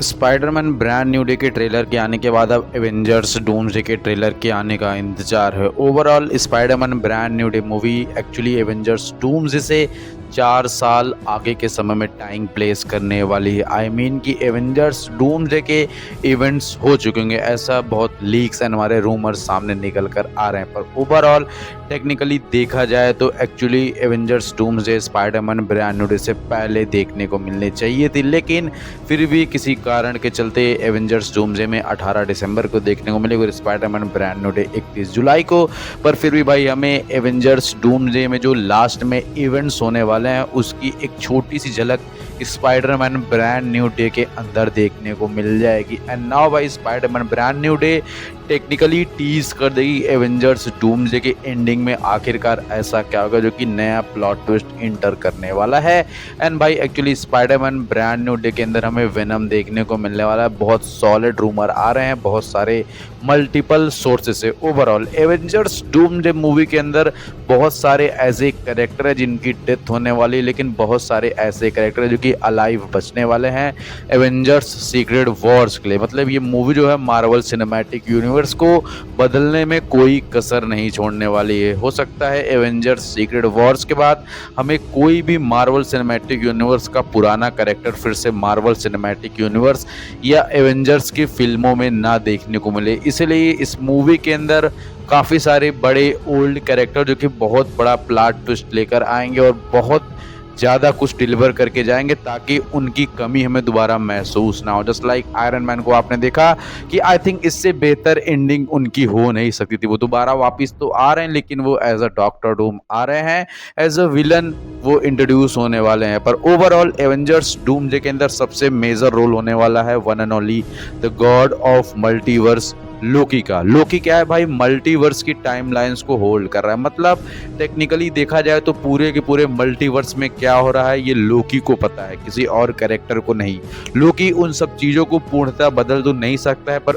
Spiderman brand new day के trailer के आने के बाद अब एवेंजर्स डूम्सडे के ट्रेलर के आने का इंतजार है। Overall Spiderman brand new day movie actually Avengers doomsday से 4 साल आगे के समय में टाइम प्लेस करने वाली है। आई मीन कि एवेंजर्स डूम्सडे के इवेंट्स हो चुके होंगे, ऐसा बहुत लीक्स एंड हमारे रूमर्स सामने निकल कर आ रहे हैं। पर ओवरऑल टेक्निकली देखा जाए तो actually Avengers doomsday Spiderman brand new day से पहले देखने को मिलनी चाहिए थी, लेकिन फिर भी किसी कारण के चलते एवेंजर्स डूम्सडे में 18 दिसंबर को देखने को मिलेगा और स्पाइडरमैन ब्रांड न्यू डे 31 जुलाई को। पर फिर भी भाई हमें एवेंजर्स डूम्सडे में जो लास्ट में इवेंट्स होने वाले हैं उसकी एक छोटी सी झलक स्पाइडरमैन ब्रांड न्यू डे के अंदर देखने को मिल जाएगी। एंड नाउ भाई Spiderman brand new day technically tease कर देगी एवेंजर्स डूम्सडे के एंडिंग में आखिरकार ऐसा क्या होगा जो कि नया प्लॉट ट्विस्ट इंटर करने वाला है। एंड भाई actually Spiderman brand new day के अंदर हमें वेनम देखने को मिलने वाला है। बहुत सॉलिड रूमर आ रहे हैं, बहुत सारे मल्टीपल सोर्सेस से। ओवरऑल एवेंजर्स डूम्सडे मूवी के अंदर बहुत सारे ऐसे कैरेक्टर हैं जिनकी डेथ होने वाली है, लेकिन बहुत सारे ऐसे कैरेक्टर हैं जो कि अलाइव बचने वाले हैं एवेंजर्स सीक्रेट वॉर्स के लिए। मतलब ये मूवी जो है मार्वल सिनेमैटिक यूनिवर्स को बदलने में कोई कसर नहीं छोड़ने वाली है। हो सकता है एवेंजर्स सीक्रेट वॉर्स के बाद हमें कोई भी मार्वल सिनेमैटिक यूनिवर्स का पुराना कैरेक्टर फिर से मार्वल सिनेमैटिक यूनिवर्स या एवेंजर्स की फिल्मों में ना देखने को मिले। इसलिए इस मूवी के अंदर काफ़ी सारे बड़े ओल्ड कैरेक्टर जो कि बहुत बड़ा प्लॉट ट्विस्ट लेकर आएंगे और बहुत ज़्यादा कुछ डिलीवर करके जाएंगे ताकि उनकी कमी हमें दोबारा महसूस ना हो। जस्ट लाइक आयरन मैन को आपने देखा कि आई थिंक इससे बेहतर एंडिंग उनकी हो नहीं सकती थी। वो दोबारा वापस तो आ रहे हैं, लेकिन वो एज अ डॉक्टर डूम आ रहे हैं, एज अ विलन वो इंट्रोड्यूस होने वाले हैं। पर ओवरऑल एवेंजर्स डूम्सडे के अंदर सबसे मेजर रोल होने वाला है one and only the god of multiverse Loki का। लोकी क्या है भाई, मल्टीवर्स की टाइमलाइंस को होल्ड कर रहा है। मतलब टेक्निकली देखा जाए तो पूरे के पूरे मल्टीवर्स में क्या हो रहा है ये लोकी को पता है, किसी और कैरेक्टर को नहीं। लोकी उन सब चीज़ों को पूर्णतः बदल तो नहीं सकता है, पर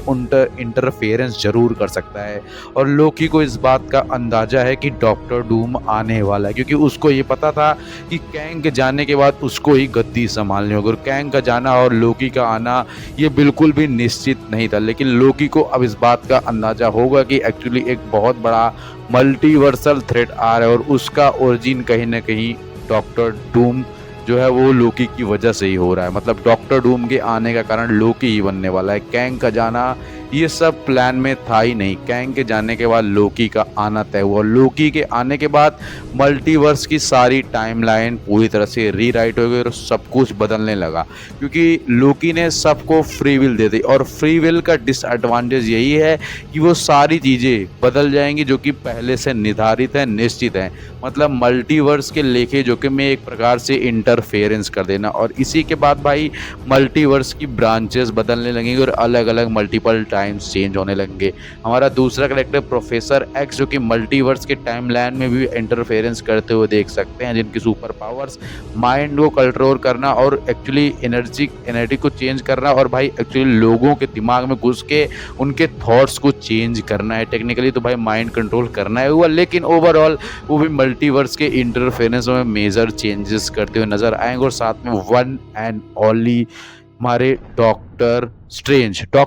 इंटरफेरेंस जरूर कर सकता है। और लोकी को इस बात का अंदाजा है कि डॉक्टर डूम आने वाला है, क्योंकि उसको ये पता था कि कैंग के जाने के बाद उसको ही गद्दी संभालनी होगी। और कैंग का जाना और लोकी का आना ये बिल्कुल भी निश्चित नहीं था, लेकिन लोकी को अब इस बात का अंदाजा होगा कि एक्चुअली एक बहुत बड़ा मल्टीवर्सल थ्रेट आ रहा है और उसका ओरिजिन कहीं ना कहीं डॉक्टर डूम जो है वो लोकी की वजह से ही हो रहा है। मतलब डॉक्टर डूम के आने का कारण लोकी ही बनने वाला है। कैंग का जाना ये सब प्लान में था ही नहीं। कैंग के जाने के बाद लोकी का आना तय हुआ। लोकी के आने के बाद मल्टीवर्स की सारी टाइमलाइन पूरी तरह से रीराइट हो गई और सब कुछ बदलने लगा, क्योंकि लोकी ने सबको फ्री विल दे दी। और फ्री विल का डिसएडवांटेज यही है कि वो सारी चीज़ें बदल जाएंगी जो कि पहले से निर्धारित है, निश्चित है। मतलब मल्टीवर्स के लेखे जो कि में एक प्रकार से इंटरफेरेंस कर देना। और इसी के बाद भाई मल्टीवर्स की ब्रांचेस बदलने लगेंगी और अलग अलग मल्टीपल टाइम्स चेंज होने लगेंगे। हमारा दूसरा कैरेक्टर प्रोफेसर एक्स जो कि मल्टीवर्स के टाइमलाइन में भी इंटरफेरेंस करते हुए देख सकते हैं, जिनकी सुपर पावर्स माइंड को कंट्रोल करना और एक्चुअली एनर्जी को चेंज करना और भाई एक्चुअली लोगों के दिमाग में घुस के उनके थॉट्स को चेंज करना है। टेक्निकली तो भाई माइंड कंट्रोल करना है हुआ, लेकिन ओवरऑल वो भी मल्टीवर्स के इंटरफेरेंस में मेजर चेंजेस करते हुए नजर आएंगे। और साथ में वन एंड ओनली हमारे डॉक्टर स्ट्रेंज का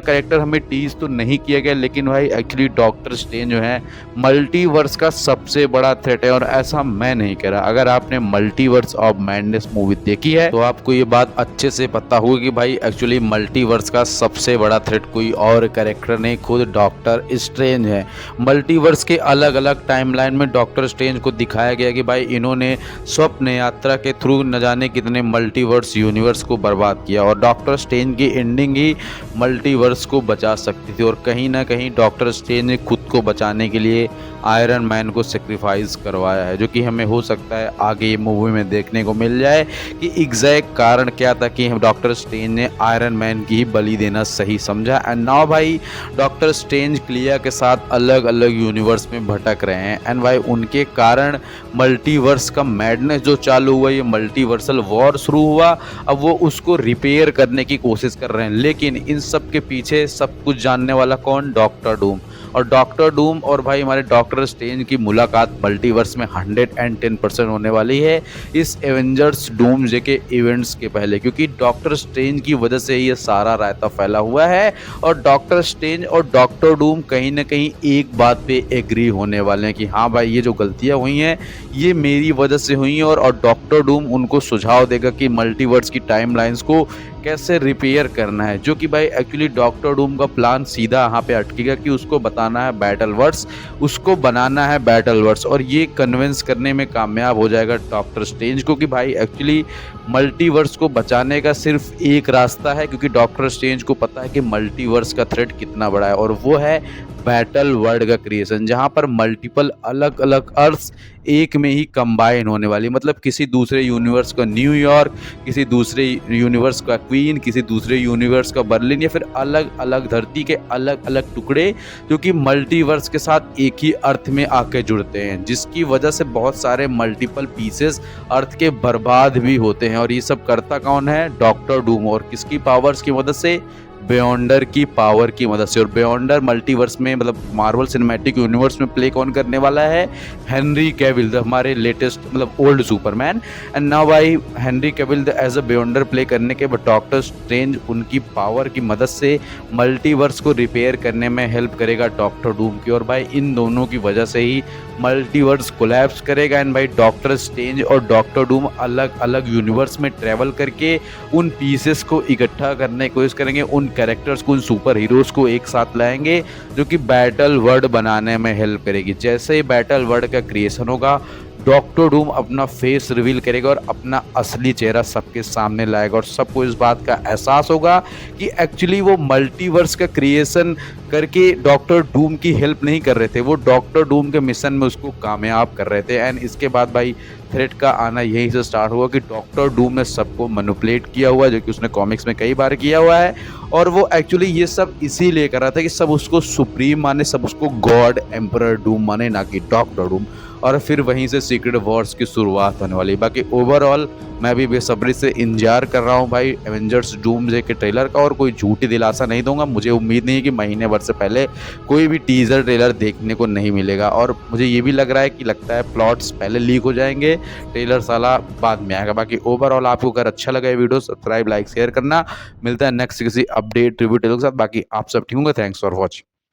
कैरेक्टर हमें टीज तो नहीं किया गया, लेकिन भाई एक्चुअली डॉक्टर स्ट्रेंज जो है मल्टीवर्स का सबसे बड़ा थ्रेट है। और ऐसा मैं नहीं कह रहा, अगर आपने मल्टीवर्स ऑफ मैडनेस मूवी देखी है तो आपको ये बात अच्छे से पता होगी कि भाई एक्चुअली मल्टीवर्स का सबसे बड़ा थ्रेट कोई और कैरेक्टर नहीं, खुद डॉक्टर स्ट्रेंज है। मल्टीवर्स के अलग अलग टाइमलाइन में डॉक्टर स्ट्रेंज को दिखाया गया कि भाई इन्होंने स्वप्न यात्रा के थ्रू न जाने कितने मल्टीवर्स यूनिवर्स को बर्बाद किया और डॉक्टर स्ट्रेंज की एंडिंग ही मल्टीवर्स को बचा सकती थी। और कहीं ना कहीं डॉक्टर स्ट्रेंज ने खुद को बचाने के लिए आयरन मैन को सेक्रीफाइस करवाया है, जो कि हमें हो सकता है आगे ये मूवी में देखने को मिल जाए कि एग्जैक्ट कारण क्या था कि डॉक्टर स्ट्रेंज ने आयरन मैन की ही बलि देना सही समझा। एंड नाउ भाई डॉक्टर स्ट्रेंज क्लिया के साथ अलग अलग यूनिवर्स में भटक रहे हैं। एंड भाई उनके कारण मल्टीवर्स का मैडनेस जो चालू हुआ, ये मल्टीवर्सल वॉर शुरू हुआ, अब वो उसको रिपेयर करने की कोशिश कर रहे हैं। लेकिन इन सब के पीछे सब कुछ जानने वाला कौन, डॉक्टर डूम। और डॉक्टर डूम और भाई हमारे डॉक्टर स्ट्रेंज की मुलाकात मल्टीवर्स में 110% होने वाली है इस एवेंजर्स डूम्सडे के इवेंट्स के पहले, क्योंकि डॉक्टर स्ट्रेंज की वजह से ये सारा रायता फैला हुआ है और डॉक्टर स्ट्रेंज और डॉक्टर डूम कहीं ना कहीं एक बात पे एग्री होने वाले हैं कि हाँ भाई ये जो गलतियां हुई हैं ये मेरी वजह से हुई हैं, और डॉक्टर डूम उनको सुझाव देगा कि मल्टीवर्स की टाइमलाइंस को कैसे रिपेयर करना है, जो कि भाई एक्चुअली डॉक्टर डूम का प्लान सीधा यहाँ पे अटकेगा कि उसको बताना है बैटलवर्स, उसको बनाना है बैटलवर्स, और ये कन्विंस करने में कामयाब हो जाएगा डॉक्टर स्ट्रेंज को कि भाई एक्चुअली मल्टीवर्स को बचाने का सिर्फ एक रास्ता है, क्योंकि डॉक्टर स्ट्रेंज को पता है कि मल्टीवर्स का थ्रेट कितना बड़ा है, और वो है बैटल वर्ल्ड का क्रिएशन, जहां पर मल्टीपल अलग अलग अर्थ्स एक में ही कंबाइन होने वाली, मतलब किसी दूसरे यूनिवर्स का न्यूयॉर्क, किसी दूसरे यूनिवर्स का क्वीन, किसी दूसरे यूनिवर्स का बर्लिन, या फिर अलग अलग धरती के अलग अलग टुकड़े जो कि मल्टीवर्स के साथ एक ही अर्थ में आके जुड़ते हैं, जिसकी वजह से बहुत सारे मल्टीपल पीसेस अर्थ के बर्बाद भी होते हैं। और ये सब करता कौन है? डॉक्टर डूम, और किसकी पावर्स की मदद से? बियॉन्डर की पावर की मदद से। और बियॉन्डर मल्टीवर्स में मतलब मार्वल सिनेमैटिक यूनिवर्स में प्ले कौन करने वाला है? हेनरी कैविल, हमारे लेटेस्ट मतलब ओल्ड सुपरमैन। एंड नाउ भाई Henry Cavill as a Beyonder play करने के बाद डॉक्टर स्ट्रेंज उनकी पावर की मदद से मल्टीवर्स को रिपेयर करने में हेल्प करेगा डॉक्टर डूम की, और भाई इन दोनों की वजह से ही मल्टीवर्स कोलैप्स करेगा। एंड भाई डॉक्टर स्ट्रेंज और डॉक्टर डूम अलग अलग यूनिवर्स में ट्रैवल करके उन पीसेस को इकट्ठा करने की कोशिश करेंगे, उन कैरेक्टर्स को, उन सुपर हीरोज़ को एक साथ लाएंगे जो कि बैटल वर्ल्ड बनाने में हेल्प करेगी। जैसे ही बैटल वर्ल्ड का क्रिएशन होगा, डॉक्टर डूम अपना फेस रिवील करेगा और अपना असली चेहरा सबके सामने लाएगा, और सबको इस बात का एहसास होगा कि एक्चुअली वो मल्टीवर्स का क्रिएशन करके डॉक्टर डूम की हेल्प नहीं कर रहे थे, वो डॉक्टर डूम के मिशन में उसको कामयाब कर रहे थे। एंड इसके बाद भाई थ्रेट का आना यहीं से स्टार्ट हुआ कि डॉक्टर डूम ने सबको मैनिपुलेट किया हुआ है, जो कि उसने कॉमिक्स में कई बार किया हुआ है, और वो एक्चुअली ये सब इसीलिए कर रहा था कि सब उसको सुप्रीम माने, सब उसको गॉड एम्परर डूम माने, ना कि डॉक्टर डूम। और फिर वहीं से सीक्रेट वॉर्स की शुरुआत होने वाली। बाकी ओवरऑल मैं भी बेसब्री से इंतजार कर रहा हूँ भाई एवेंजर्स डूम्सडे के ट्रेलर का, और कोई झूठी दिलासा नहीं दूंगा। मुझे उम्मीद नहीं है कि महीने भर से पहले कोई भी टीजर ट्रेलर देखने को नहीं मिलेगा, और मुझे ये भी लग रहा है कि लगता है प्लॉट्स पहले लीक हो जाएंगे, ट्रेलर साला बाद में आएगा। बाकी ओवरऑल आपको अगर अच्छा लगा ये वीडियो, सब्सक्राइब लाइक शेयर करना। मिलता है नेक्स्ट किसी अपडेट रिव्यू ट्रेलर के साथ। बाकी आप सब ठीक होंगे। Thanks for watching.